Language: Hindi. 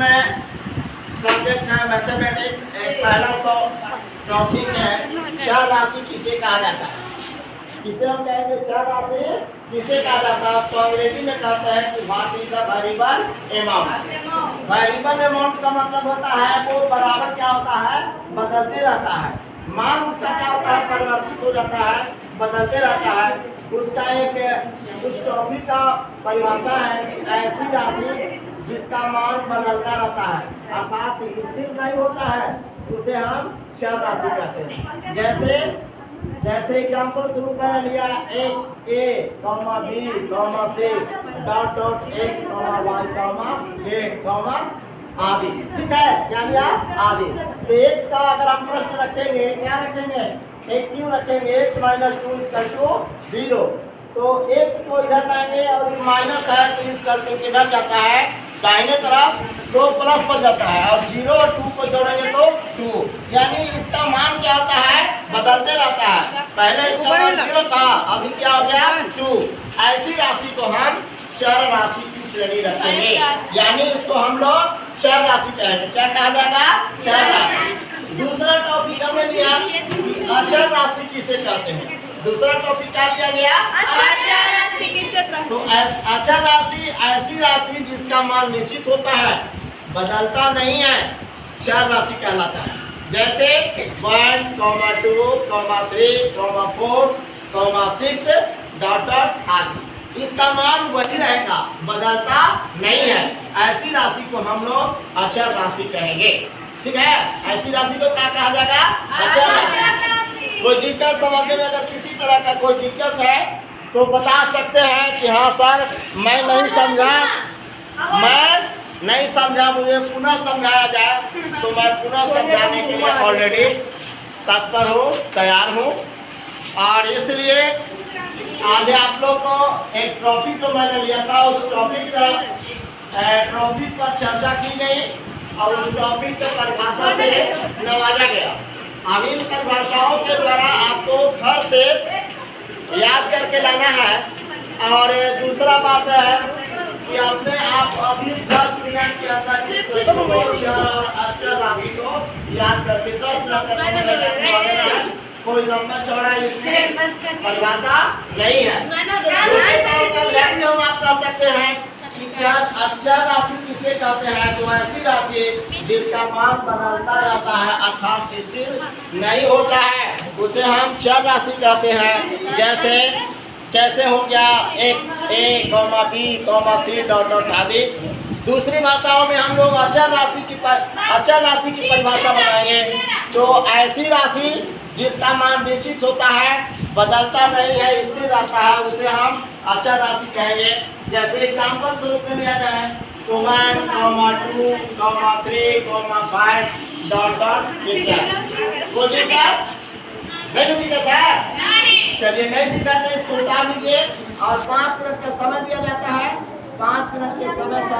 में सब्जेक्ट है मैथमेटिक्स। पहला टॉपिक है चर राशि किसे कहा जाता है। किसे हम कहेंगे चर राशि किसे कहा जाता है। उसको अंग्रेजी में कहते हैं कि what is the variable amount. Variable amount का मतलब होता है वो बराबर क्या होता है, बदलते रहता है। मान उसका क्या होता है, परिवर्तित हो जाता है, बदलते रहता है। उसका एक उस टॉपिक का परिभाषा है कि ऐसी राशि जिसका मान बदलता रहता है, अर्थात स्थिर नहीं होता है, उसे हम चर राशि कहते हैं। जैसे एग्जाम्पल शुरू कर लिया, एक A comma B comma C dot dot X comma Y comma Z comma आदि। ठीक है, क्या लिया आदि। तो एक्स का अगर हम प्रश्न रखेंगे, क्या रखेंगे, एक क्यों रखेंगे, एक्स माइनस 2 इक्वल टू 0। तो एक्स को इधर लाएंगे और ये माइनस है तो इस करके किधर जाता है, दाहिने तरफ, तो प्लस बन जाता है। और 0 और 2 को जोड़ेंगे तो 2, यानी इसका मान क्या होता है, बदलते रहता है। पहले इसका मान 0 था, अभी क्या हो गया 2। ऐसी राशि को हम चर राशि की श्रेणी रखेंगे, यानी इसको हम लोग चर राशि कहेंगे। क्या कहा जाएगा, चर राशि। दूसरा टॉपिक हमने लिया अचर राशि किसे कहते हैं। दूसरा टॉपिक क्या लिया गया, अचर राशि किसे कहते हैं। तो अचर राशि ऐसी राशि जिसका मान निश्चित होता है, बदलता नहीं है, चर राशि कहलाता है। जैसे 1, 2, 3, 4, 6 डॉट डॉट आदि। इसका मान वही रहेगा, बदलता नहीं है। ऐसी राशि को हम लोग अचर राशि कहेंगे। ठीक है, ऐसी राशि को क्या कहा जाएगा, अचर राशि। कोई दिक्कत समझने में अगर किसी तरह का कोई दिक्कत है तो बता सकते हैं कि हाँ सर मैं नहीं समझा, मुझे पुनः समझाया जाए, तो मैं पुनः समझाने के लिए ऑलरेडी तत्पर हूँ, तैयार हूँ। और इसलिए आज आप लोग को एक टॉपिक जो मैंने लिया था, उस टॉपिक पर चर्चा की गई और उस टॉपिक को परिभाषा से नवाजा गया। अब इन परिभाषाओं के द्वारा आपको घर से याद करके लाना है। और दूसरा बात है कि अपने आप अभी 10 मिनट के अंदर इस अचर राशि को याद करके 10 मिनट का समय लगेगा। कोई लंबा चौड़ा इसमें परिभाषा नहीं है। भी हम आप कह सकते हैं कि अचर राशि किसे कहते हैं, तो ऐसी राशि जिसका मान बदलता रहता है, अर्थात स्थिर नहीं होता है, उसे हम चर राशि कहते हैं। जैसे हो गया x a b c dot dot आदि। दूसरी भाषाओं में हम लोग अचर राशि की परिभाषा बताएंगे। तो ऐसी राशि जिसका मान निश्चित होता है, बदलता नहीं है, स्थिर रहता है, उसे हम अचर राशि कहेंगे। जैसे एग्जाम्पल स्वरूप में लिया जाए तो 1, 2, 3, 5 डॉट डॉट इत्यादि। कोई दिक्कत नहीं, दिक्कत है, चलिए नहीं दिक्कत है, इसको उतार लीजिए। और 5 मिनट का समय दिया जाता है, 5 मिनट के समय